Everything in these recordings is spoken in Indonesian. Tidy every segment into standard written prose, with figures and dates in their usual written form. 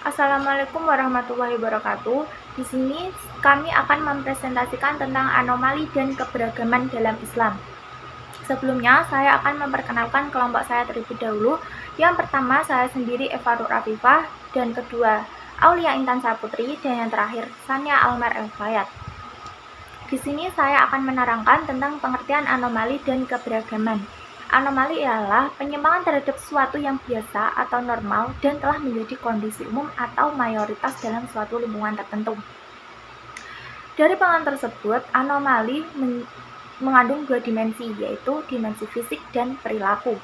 Assalamualaikum warahmatullahi wabarakatuh. Di sini kami akan mempresentasikan tentang anomali dan keberagaman dalam Islam. Sebelumnya, saya akan memperkenalkan kelompok saya terlebih dahulu. Yang pertama, saya sendiri Eva Nur Afifah, dan kedua, Aulia Intan Saputri, dan yang terakhir, Sania Almar Elfayat. Di sini saya akan menerangkan tentang pengertian anomali dan keberagaman. Anomali ialah penyimpangan terhadap sesuatu yang biasa atau normal dan telah menjadi kondisi umum atau mayoritas dalam suatu lingkungan tertentu. Dari pengertian tersebut, anomali mengandung dua dimensi, yaitu dimensi fisik dan perilaku.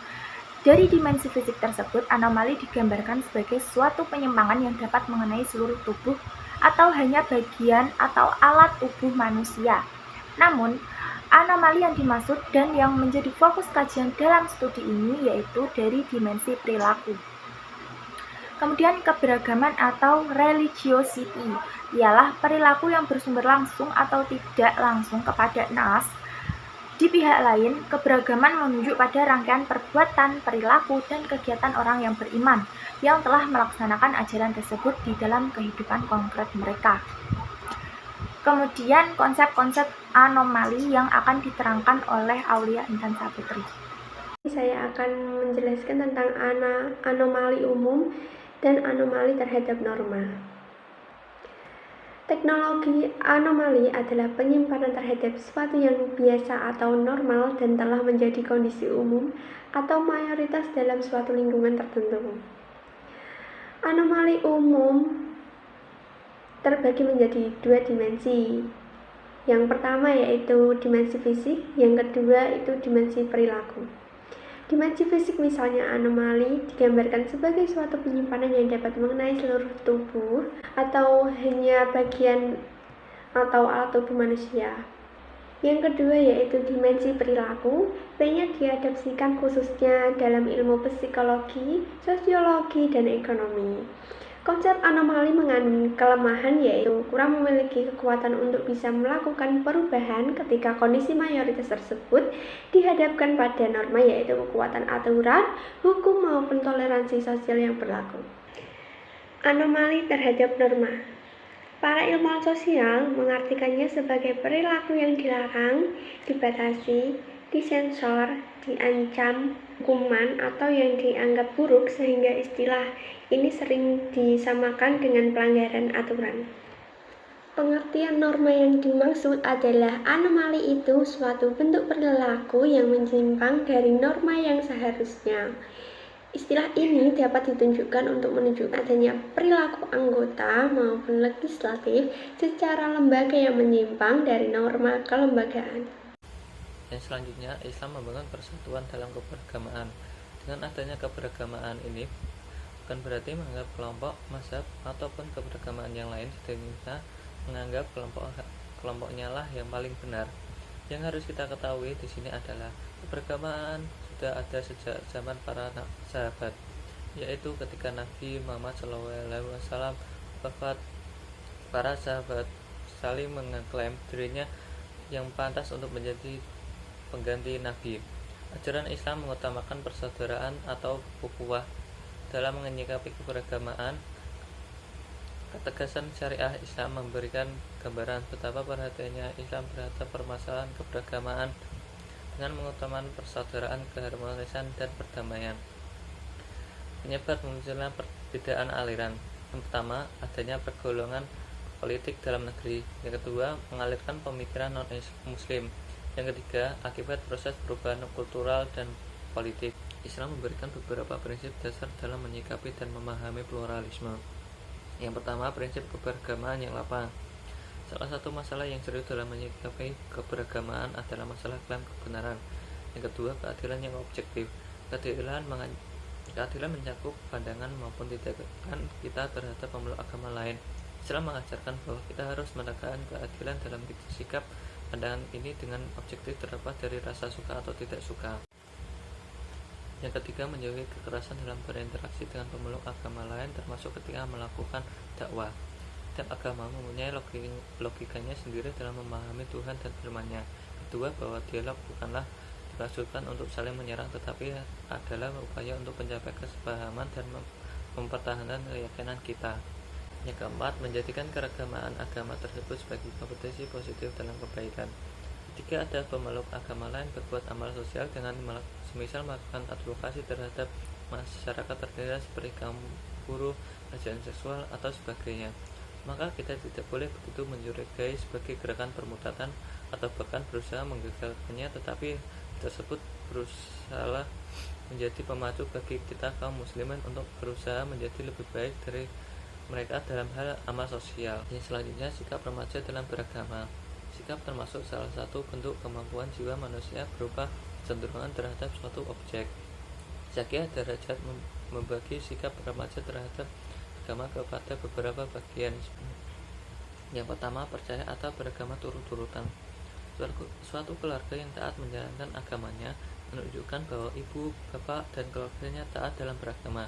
Dari dimensi fisik tersebut, anomali digambarkan sebagai suatu penyimpangan yang dapat mengenai seluruh tubuh atau hanya bagian atau alat tubuh manusia. Namun, anomali yang dimaksud dan yang menjadi fokus kajian dalam studi ini yaitu dari dimensi perilaku. Kemudian keberagaman atau religiosity ialah perilaku yang bersumber langsung atau tidak langsung kepada nas. Di pihak lain, keberagaman menunjuk pada rangkaian perbuatan, perilaku, dan kegiatan orang yang beriman yang telah melaksanakan ajaran tersebut di dalam kehidupan konkret mereka. Kemudian konsep-konsep anomali yang akan diterangkan oleh Aulia Intan Saputri. Saya akan menjelaskan tentang anomali umum dan anomali terhadap norma. Teknologi anomali adalah penyimpanan terhadap sesuatu yang biasa atau normal dan telah menjadi kondisi umum atau mayoritas dalam suatu lingkungan tertentu. Anomali umum terbagi menjadi dua dimensi. Yang pertama yaitu dimensi fisik, yang kedua itu dimensi perilaku. Dimensi fisik misalnya anomali digambarkan sebagai suatu penyimpanan yang dapat mengenai seluruh tubuh atau hanya bagian atau alat tubuh manusia. Yang kedua yaitu dimensi perilaku, banyak diadopsikan khususnya dalam ilmu psikologi, sosiologi, dan ekonomi. Konsep anomali mengandung kelemahan yaitu kurang memiliki kekuatan untuk bisa melakukan perubahan ketika kondisi mayoritas tersebut dihadapkan pada norma yaitu kekuatan aturan, hukum maupun toleransi sosial yang berlaku. Anomali terhadap norma. Para ilmuwan sosial mengartikannya sebagai perilaku yang dilarang, dibatasi, disensor, diancam hukuman atau yang dianggap buruk sehingga istilah ini sering disamakan dengan pelanggaran aturan. Pengertian norma yang dimaksud adalah anomali itu suatu bentuk perilaku yang menyimpang dari norma yang seharusnya. Istilah ini dapat ditunjukkan untuk menunjukkan adanya perilaku anggota maupun legislatif secara lembaga yang menyimpang dari norma kelembagaan. Yang selanjutnya, Islam membangun persatuan dalam keberagamaan. Dengan adanya keberagamaan ini, bukan berarti menganggap kelompok, mazhab, ataupun keberagamaan yang lain sehingga menganggap kelompoknya lah yang paling benar. Yang harus kita ketahui di sini adalah keberagamaan sudah ada sejak zaman para sahabat, yaitu ketika Nabi Muhammad SAW wafat, para sahabat saling mengklaim dirinya yang pantas untuk menjadi pengganti Nabi. Ajaran Islam mengutamakan persaudaraan atau ukhuwah dalam menyikapi keberagamaan. Ketegasan syariah Islam memberikan gambaran betapa perhatiannya Islam terhadap permasalahan keberagamaan dengan mengutamakan persaudaraan, keharmonisan, dan perdamaian. Penyebab munculnya perbedaan aliran. Yang pertama, adanya pergolongan politik dalam negeri. Yang kedua, mengalirkan pemikiran non-muslim. Yang ketiga, akibat proses perubahan kultural dan politik. Islam memberikan beberapa prinsip dasar dalam menyikapi dan memahami pluralisme. Yang pertama, prinsip keberagamaan yang lapang. Salah satu masalah yang serius dalam menyikapi keberagamaan adalah masalah klaim kebenaran. Yang kedua, keadilan yang objektif. Keadilan mencakup pandangan maupun tindakan kita terhadap pemeluk agama lain. Islam mengajarkan bahwa kita harus menegakkan keadilan dalam sikap pandangan ini dengan objektif terlepas dari rasa suka atau tidak suka. Yang ketiga, menjauhi kekerasan dalam berinteraksi dengan pemeluk agama lain, termasuk ketika melakukan dakwah. Setiap agama mempunyai logikanya sendiri dalam memahami Tuhan dan firman-Nya. Kedua, bahwa dialog bukanlah dimaksudkan untuk saling menyerang, tetapi adalah upaya untuk mencapai kesepahaman dan mempertahankan keyakinan kita. Yang keempat, menjadikan keragaman agama tersebut sebagai kompetisi positif dalam kebaikan. Ketika ada pemeluk agama lain berbuat amal sosial dengan semisal melakukan advokasi terhadap masyarakat tertindas seperti kaum buruh, pelecehan seksual, atau sebagainya, maka kita tidak boleh begitu mencurigai sebagai gerakan permutatan atau bahkan berusaha menggagalkannya, tetapi tersebut berusaha menjadi pemacu bagi kita kaum muslimin untuk berusaha menjadi lebih baik dari mereka dalam hal amal sosial. Yang selanjutnya, sikap remaja dalam beragama. Sikap termasuk salah satu bentuk kemampuan jiwa manusia berupa kecenderungan terhadap suatu objek. Syakiyah Darajat membagi sikap remaja terhadap agama kepada beberapa bagian. Yang pertama, percaya atau beragama turut-turutan. Suatu keluarga yang taat menjalankan agamanya menunjukkan bahwa ibu, bapak, dan keluarganya taat dalam beragama.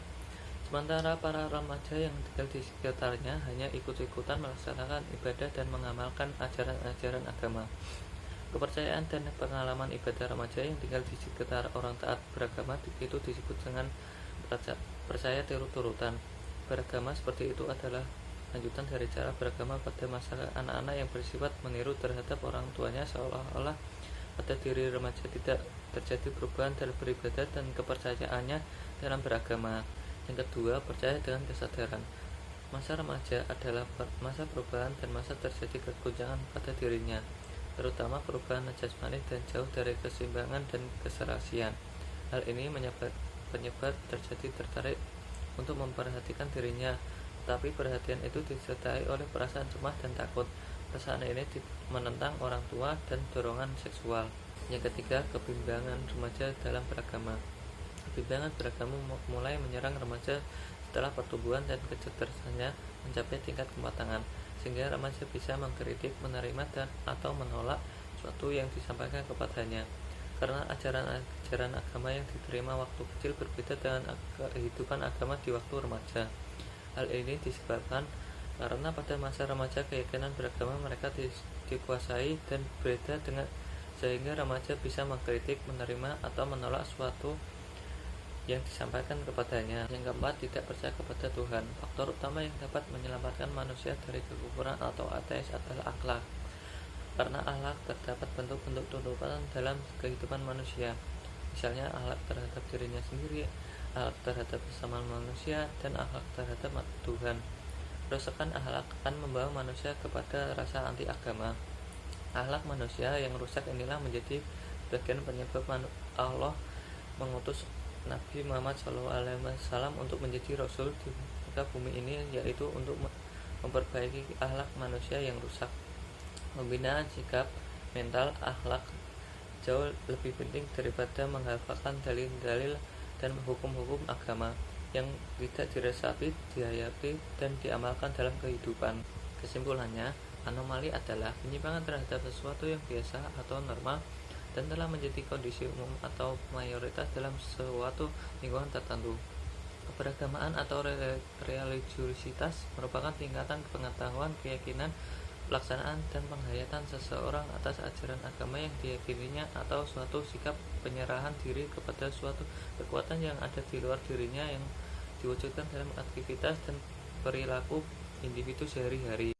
Sementara para remaja yang tinggal di sekitarnya hanya ikut-ikutan melaksanakan ibadah dan mengamalkan ajaran-ajaran agama. Kepercayaan dan pengalaman ibadah remaja yang tinggal di sekitar orang taat beragama itu disebut dengan percaya turut-turutan. Beragama seperti itu adalah lanjutan dari cara beragama pada masa anak-anak yang bersifat meniru terhadap orang tuanya, seolah-olah pada diri remaja tidak terjadi perubahan dalam beribadah dan kepercayaannya dalam beragama. Yang kedua, percaya dengan kesadaran. Masa remaja adalah masa perubahan dan masa terjadi kegoncangan pada dirinya, terutama perubahan jasmani dan jauh dari keseimbangan dan keserasian. Hal ini menyebabkan terjadi tertarik untuk memperhatikan dirinya, tetapi perhatian itu disertai oleh perasaan cemas dan takut. Perasaan ini menentang orang tua dan dorongan seksual. Yang ketiga, kebimbangan remaja dalam beragama. Kebimbangan beragama mulai menyerang remaja setelah pertumbuhan dan kecerdasannya mencapai tingkat kematangan, sehingga remaja bisa mengkritik, menerima, dan atau menolak sesuatu yang disampaikan kepadanya. Karena ajaran-ajaran agama yang diterima waktu kecil berbeda dengan kehidupan agama di waktu remaja. Hal ini disebabkan karena pada masa remaja keyakinan beragama mereka dikuasai dan berbeda dengan, sehingga remaja bisa mengkritik, menerima, atau menolak sesuatu yang disampaikan kepadanya. Yang keempat, tidak percaya kepada Tuhan. Faktor utama yang dapat menyelamatkan manusia dari kekufuran atau ateis adalah akhlak. Karena akhlak terdapat bentuk-bentuk tuntutan dalam kehidupan manusia. Misalnya akhlak terhadap dirinya sendiri, akhlak terhadap sesama manusia, dan akhlak terhadap Tuhan. Kerusakan akhlak akan membawa manusia kepada rasa anti agama. Akhlak manusia yang rusak inilah menjadi bagian penyebab Allah mengutus Nabi Muhammad SAW untuk menjadi Rasul di muka bumi ini, yaitu untuk memperbaiki akhlak manusia yang rusak. Pembinaan sikap, mental, akhlak jauh lebih penting daripada menghafalkan dalil-dalil dan hukum-hukum agama yang tidak diresapi, dihayati, dan diamalkan dalam kehidupan. Kesimpulannya, anomali adalah penyimpangan terhadap sesuatu yang biasa atau normal dan telah menjadi kondisi umum atau mayoritas dalam suatu lingkungan tertentu. Keberagamaan atau religiusitas merupakan tingkatan pengetahuan, keyakinan, pelaksanaan, dan penghayatan seseorang atas ajaran agama yang diyakininya atau suatu sikap penyerahan diri kepada suatu kekuatan yang ada di luar dirinya yang diwujudkan dalam aktivitas dan perilaku individu sehari-hari.